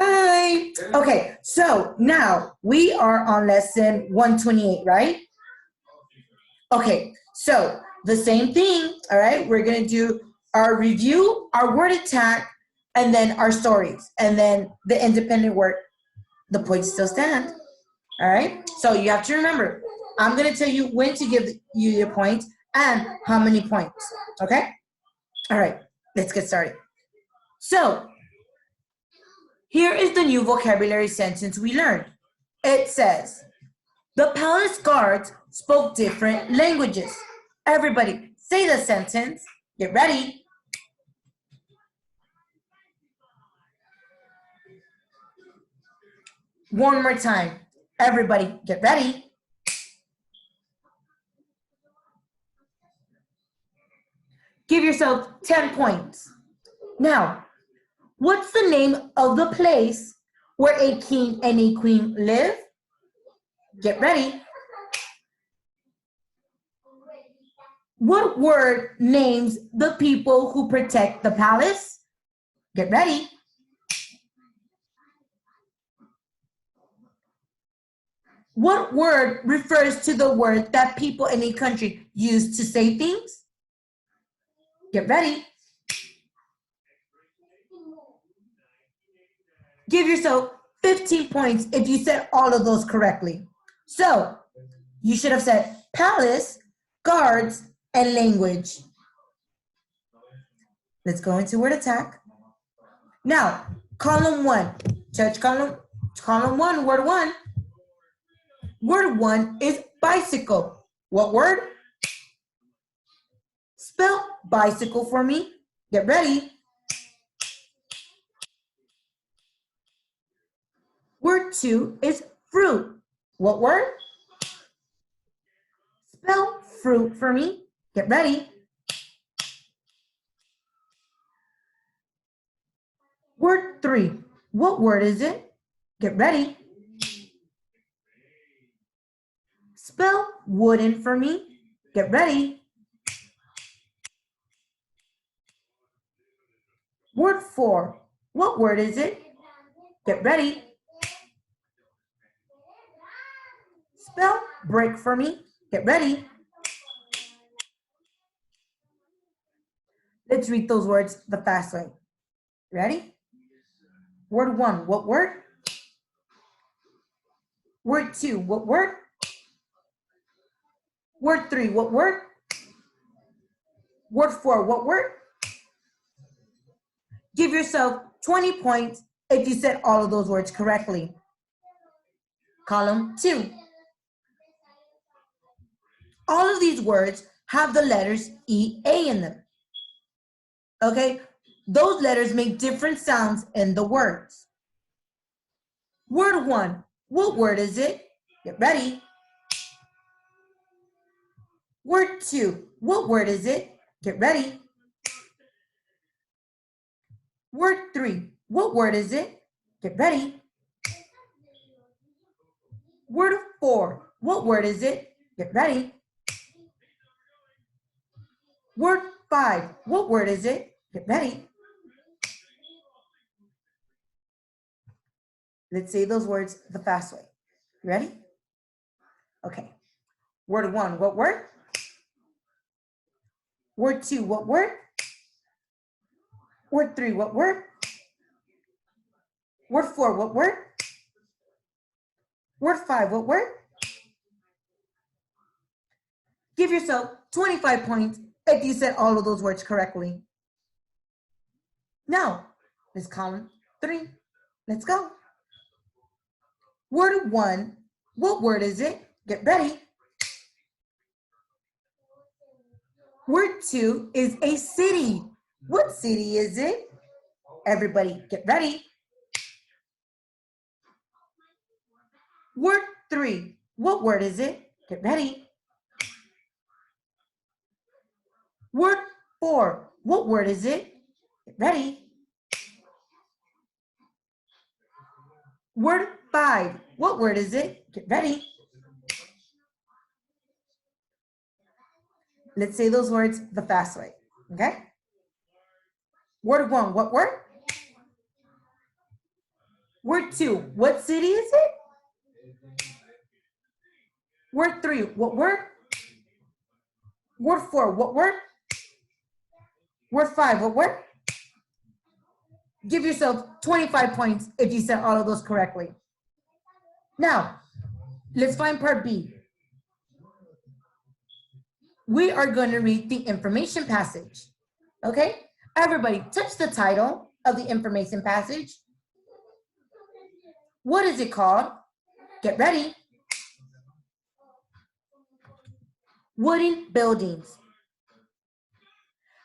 Hi. Okay, so now we are on lesson 128, right? Okay, so the same thing, all right? We're going to do our review, our word attack, and then our stories, and then the independent work. The points still stand, all right? So you have to remember, I'm going to tell you when to give you your points and how many points, okay? All right, let's get started. So here is the new vocabulary sentence we learned. It says, the palace guards spoke different languages. Everybody, say the sentence. Get ready. One more time. Everybody, get ready. Give yourself 10 points. Now, what's the name of the place where a king and a queen live? Get ready. What word names the people who protect the palace? Get ready. What word refers to the word that people in a country use to say things? Get ready. Give yourself 15 points if you said all of those correctly. So you should have said palace, guards, and language. Let's go into word attack. Now, column 1. Touch column 1, word 1. Word 1 is bicycle. What word? Spell bicycle for me. Get ready. Word 2 is fruit. What word? Spell fruit for me. Get ready. Word 3. What word is it? Get ready. Spell wooden for me. Get ready. Word 4. What word is it? Get ready. Spell brick for me. Get ready. Let's read those words the fast way. Ready? Word 1. What word? Word 2. What word? Word 3. What word? Word 4. What word? Give yourself 20 points if you said all of those words correctly. Column 2. All of these words have the letters E-A in them. Okay? Those letters make different sounds in the words. Word 1. What word is it? Get ready. Word 2. What word is it? Get ready. Word 3. What word is it? Get ready. Word 4. What word is it? Get ready. Word 5. What word is it? Get ready. Let's say those words the fast way. Ready? Okay. Word 1. What word? Word 2. What word? Word 3. What word? Word 4. What word? Word 5. What word? Give yourself 25 points if you said all of those words correctly. Now, let's column 3. Let's go. Word 1. What word is it? Get ready. Word 2 is a city. What city is it? Everybody get ready. Word 3. What word is it? Get ready. Word 4. What word is it? Get ready. Word 5. What word is it? Get ready. Let's say those words the fast way, okay? Word 1. What word? Word 2, what city is it? Word 3, what word? Word 4, what word? Word 5, what word? Give yourself 25 points if you said all of those correctly. Now, let's find part B. We are going to read the information passage. Okay? Everybody, touch the title of the information passage. What is it called? Get ready. Wooden buildings.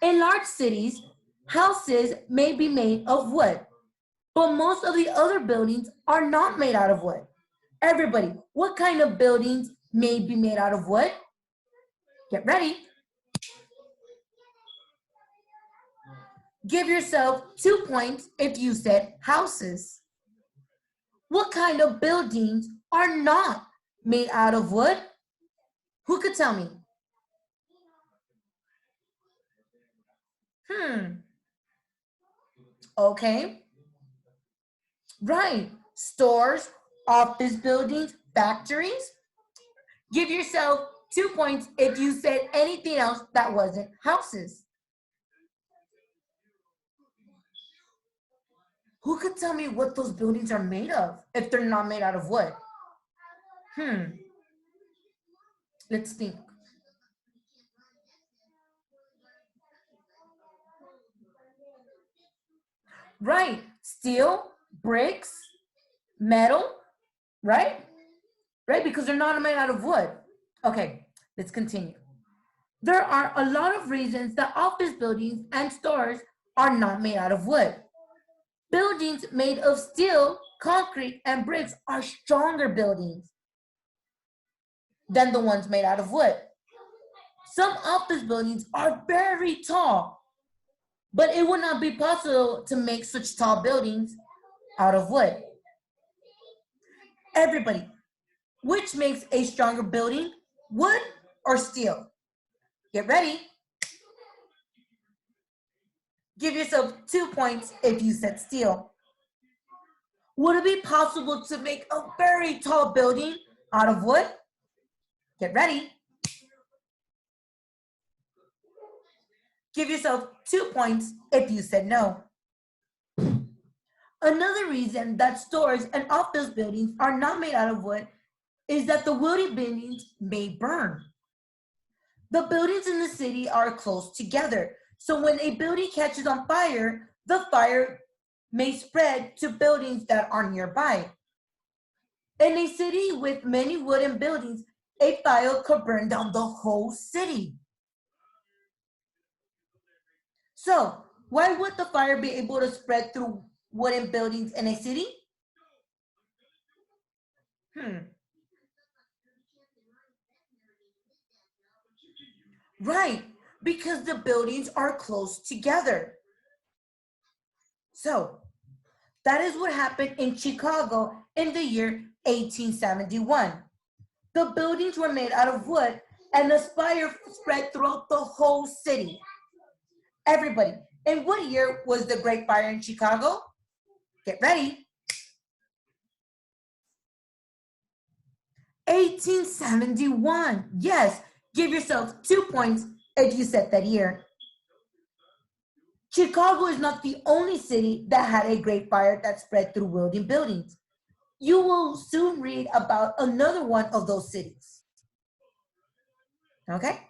In large cities, houses may be made of wood, but most of the other buildings are not made out of wood. Everybody, what kind of buildings may be made out of wood? Get ready. Give yourself 2 points if you said houses. What kind of buildings are not made out of wood? Who could tell me? Okay. Right. Stores, office buildings, factories. Give yourself 2 points if you said anything else that wasn't houses. Who could tell me what those buildings are made of if they're not made out of wood? Let's think. Right. Steel, bricks, metal, right? Right, because they're not made out of wood. Okay, let's continue. There are a lot of reasons that office buildings and stores are not made out of wood. Buildings made of steel, concrete, and bricks are stronger buildings than the ones made out of wood. Some office buildings are very tall, but it would not be possible to make such tall buildings out of wood. Everybody, which makes a stronger building, wood or steel? Get ready. Give yourself 2 points if you said steel. Would it be possible to make a very tall building out of wood? Get ready. Give yourself 2 points if you said no. Another reason that stores and office buildings are not made out of wood is that the wooden buildings may burn. The buildings in the city are close together, so when a building catches on fire, the fire may spread to buildings that are nearby. In a city with many wooden buildings, a fire could burn down the whole city. So, why would the fire be able to spread through wooden buildings in a city? Right, because the buildings are close together. So, that is what happened in Chicago in the year 1871. The buildings were made out of wood and the fire spread throughout the whole city. Everybody, in what year was the Great Fire in Chicago? Get ready. 1871. Yes, give yourself 2 points if you said that year. Chicago is not the only city that had a Great Fire that spread through wooden buildings. You will soon read about another one of those cities. Okay,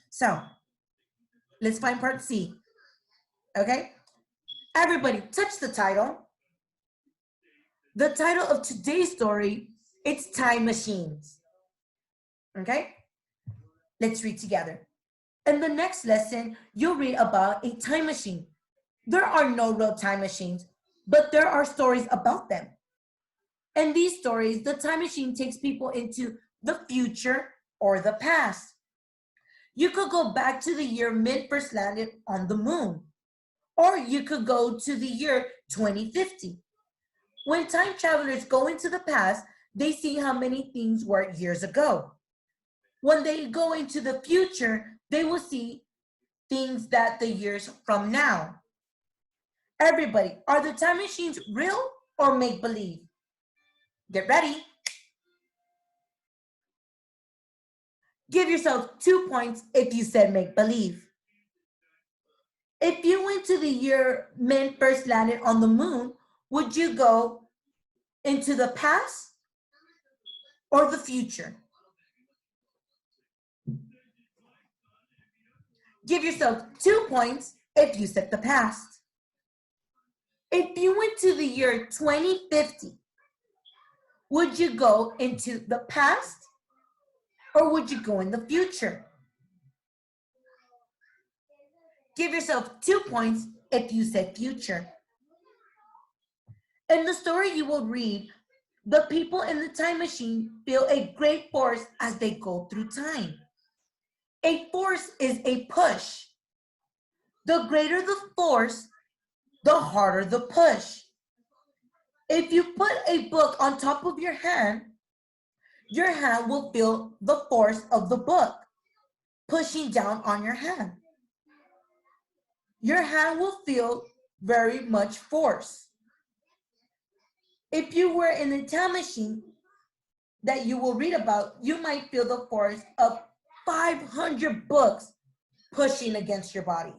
so let's find part C. Okay, everybody touch the title. The title of today's story, it's Time Machines. Okay, let's read together. In the next lesson, you'll read about a time machine. There are no real time machines, but there are stories about them. In these stories, the time machine takes people into the future or the past. You could go back to the year men first landed on the moon, or you could go to the year 2050. When time travelers go into the past, they see how many things were years ago. When they go into the future, they will see things that the years from now. Everybody, are the time machines real or make-believe? Get ready. Give yourself 2 points if you said make-believe. If you went to the year men first landed on the moon, would you go into the past or the future? Give yourself 2 points if you said the past. If you went to the year 2050, would you go into the past or would you go in the future? Give yourself 2 points if you said future. In the story you will read, the people in the time machine feel a great force as they go through time. A force is a push. The greater the force, the harder the push. If you put a book on top of your hand will feel the force of the book pushing down on your hand. Your hand will feel very much force. If you were in a time machine that you will read about, you might feel the force of 500 books pushing against your body.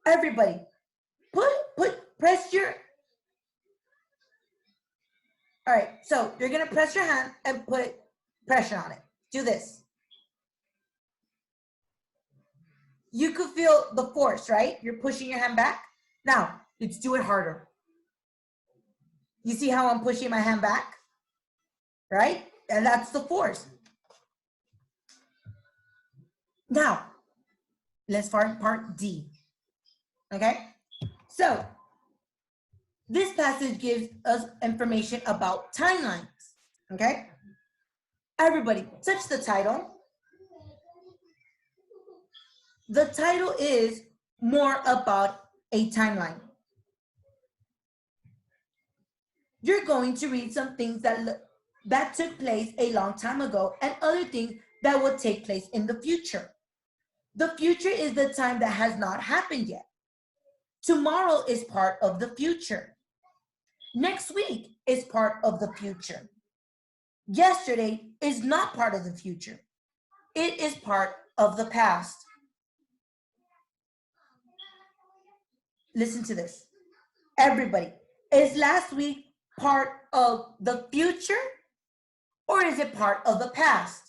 Everybody, press your, all right, so you're gonna press your hand and put pressure on it. Do this. You could feel the force, right? You're pushing your hand back. Now, let's do it harder. You see how I'm pushing my hand back? Right? And that's the force. Now, let's start part D. Okay? So, this passage gives us information about timelines. Okay? Everybody, touch the title. The title is More About a Timeline. You're going to read some things that took place a long time ago and other things that will take place in the future. The future is the time that has not happened yet. Tomorrow is part of the future. Next week is part of the future. Yesterday is not part of the future. It is part of the past. Listen to this. Everybody, is last week part of the future or is it part of the past?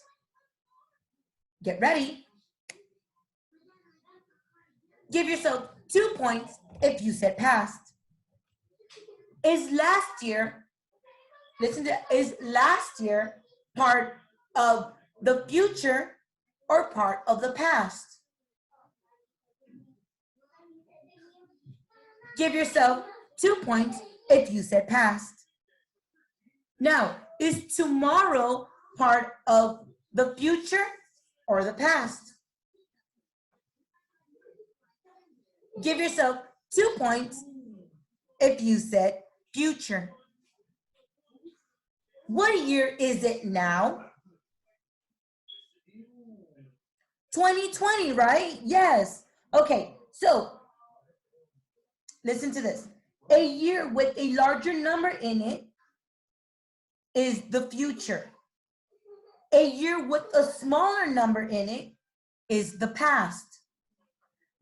Get ready. Give yourself 2 points if you said past. Is last year, listen to, is last year part of the future or part of the past? Give yourself 2 points if you said past. Now, is tomorrow part of the future or the past? Give yourself 2 points if you said future. What year is it now? 2020, right? Yes. Okay, so listen to this. A year with a larger number in it is the future. A year with a smaller number in it is the past.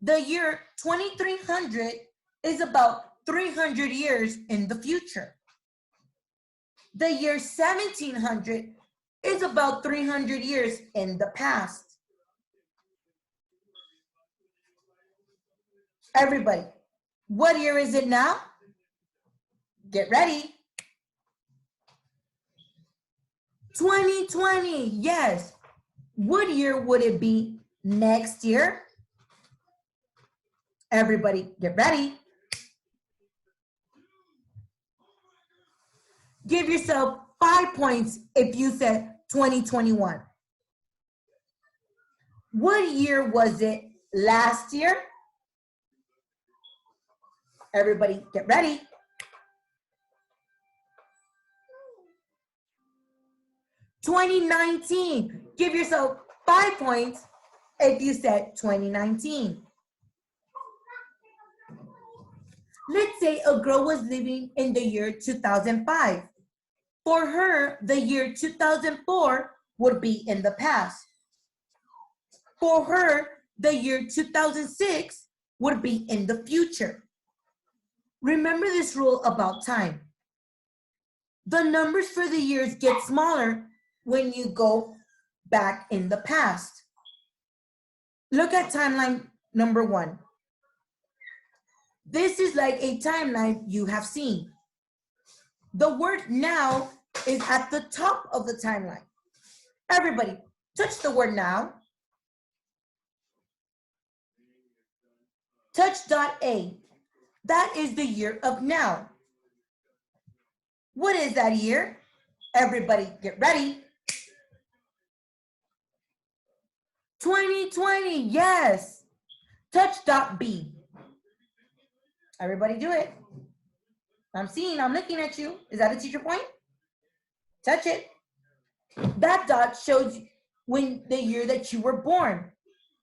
The year 2300 is about 300 years in the future. The year 1700 is about 300 years in the past. Everybody, what year is it now? Get ready. 2020, yes. What year would it be next year? Everybody, get ready. Give yourself 5 points if you said 2021. What year was it last year? Everybody, get ready. 2019. Give yourself 5 points if you said 2019. Let's say a girl was living in the year 2005. For her, the year 2004 would be in the past. For her, the year 2006 would be in the future. Remember this rule about time. The numbers for the years get smaller when you go back in the past. Look at timeline number 1. This is like a timeline you have seen. The word now is at the top of the timeline. Everybody, touch the word now. Touch dot A. That is the year of now. What is that year? Everybody get ready. 2020, yes. Touch dot B. Everybody do it. I'm looking at you. Is that a teacher point? Touch it. That dot shows when the year that you were born.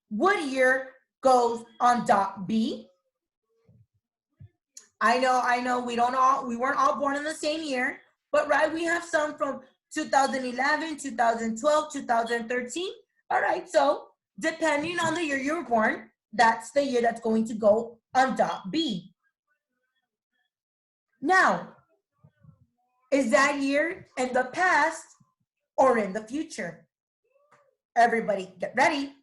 What year goes on dot B? I know, we weren't all born in the same year, but right, we have some from 2011, 2012, 2013. All right, so depending on the year you were born, that's the year that's going to go on dot B. Now, is that year in the past or in the future? Everybody get ready.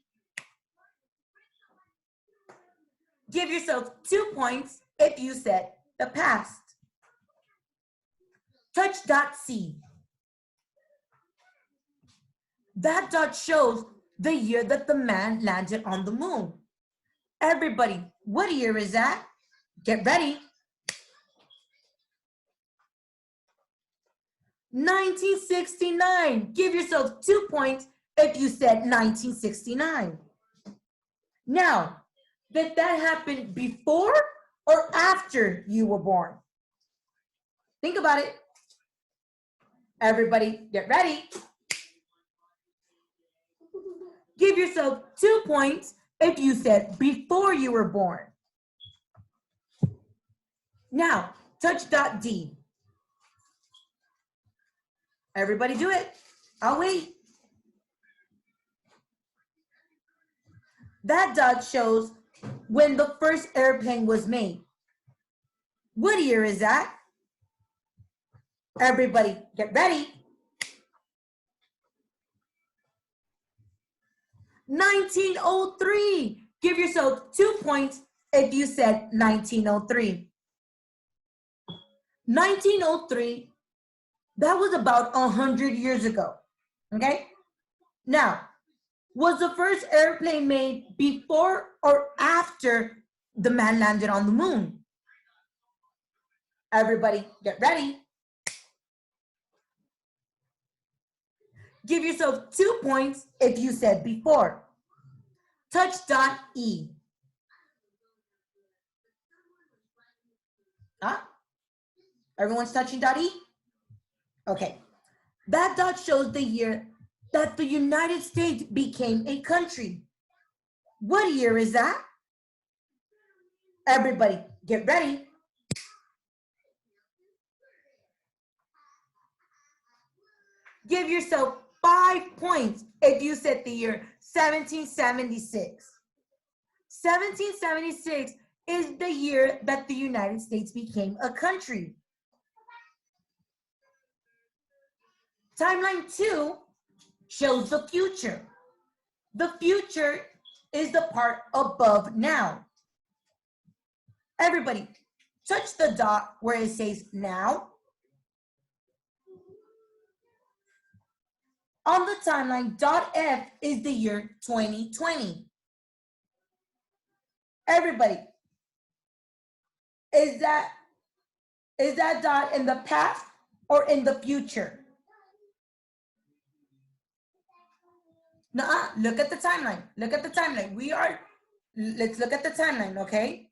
Give yourself 2 points if you said the past. Touch dot C. That dot shows the year that the man landed on the moon. Everybody, what year is that? Get ready. 1969. Give yourself 2 points if you said 1969. Now, did that happen before or after you were born? Think about it. Everybody get ready. Give yourself 2 points if you said before you were born. Now, touch dot D. Everybody do it. I'll wait. That dot shows when the first airplane was made. What year is that? Everybody get ready. 1903. Give yourself 2 points if you said 1903. 1903, that was about 100 years ago, okay? Now, was the first airplane made before or after the man landed on the moon? Everybody get ready. Give yourself 2 points if you said before. Touch dot E. Huh? Everyone's touching dot E? Okay. That dot shows the year that the United States became a country. What year is that? Everybody get ready. Give yourself 5 points if you said the year 1776. 1776 is the year that the United States became a country. Timeline 2 shows the future. The future is the part above now. Everybody, touch the dot where it says now. On the timeline, dot F is the year 2020. Everybody, is that dot in the past or in the future? Nuh-uh, look at the timeline. Look at the timeline. Let's look at the timeline, okay?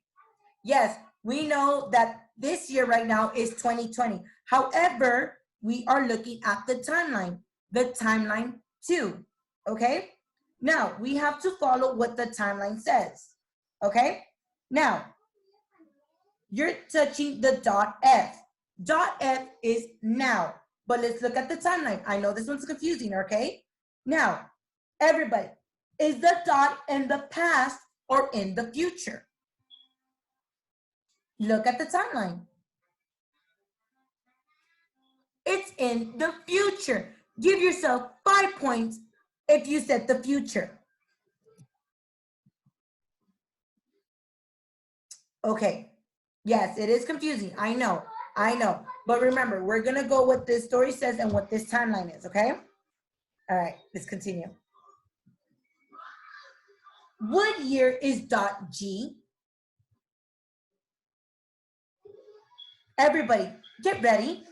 Yes, we know that this year right now is 2020. However, we are looking at the timeline 2, okay? Now, we have to follow what the timeline says, okay? Now, you're touching the dot F. Dot F is now. But let's look at the timeline. I know this one's confusing, okay? Now, everybody, is the dot in the past or in the future? Look at the timeline. It's in the future. Give yourself 5 points if you said the future. Okay. Yes, it is confusing. I know. But remember, we're going to go what this story says and what this timeline is, okay? All right, let's continue. What year is dot G? Everybody, get ready.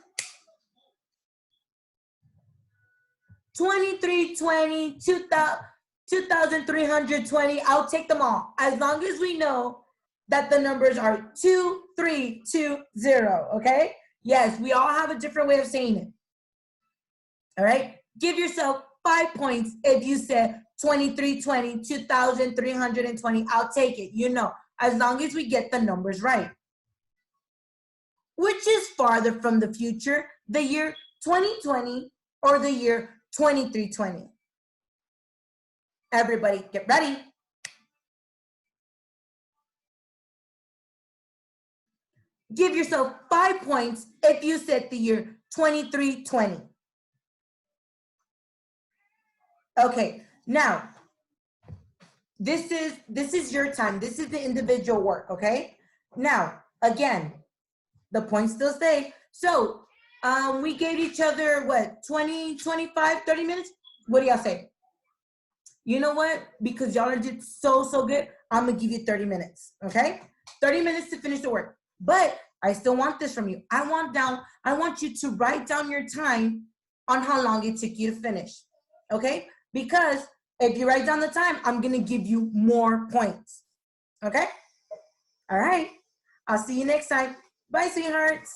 2320, 2320, I'll take them all. As long as we know that the numbers are 2320, okay? Yes, we all have a different way of saying it. All right? Give yourself 5 points if you said 2320, 2320, I'll take it. You know, as long as we get the numbers right. Which is farther from the future, the year 2020 or the year 2320? Everybody, get ready. Give yourself 5 points if you said the year 2320. Okay, now, this is your time. This is the individual work, okay? Now, again, the points still stay. So, we gave each other, what, 20, 25, 30 minutes? What do y'all say? You know what? Because y'all did so good, I'm going to give you 30 minutes, okay? 30 minutes to finish the work. But I still want this from you. I want you to write down your time on how long it took you to finish, okay? Because if you write down the time, I'm going to give you more points, okay? All right. I'll see you next time. Bye, sweethearts.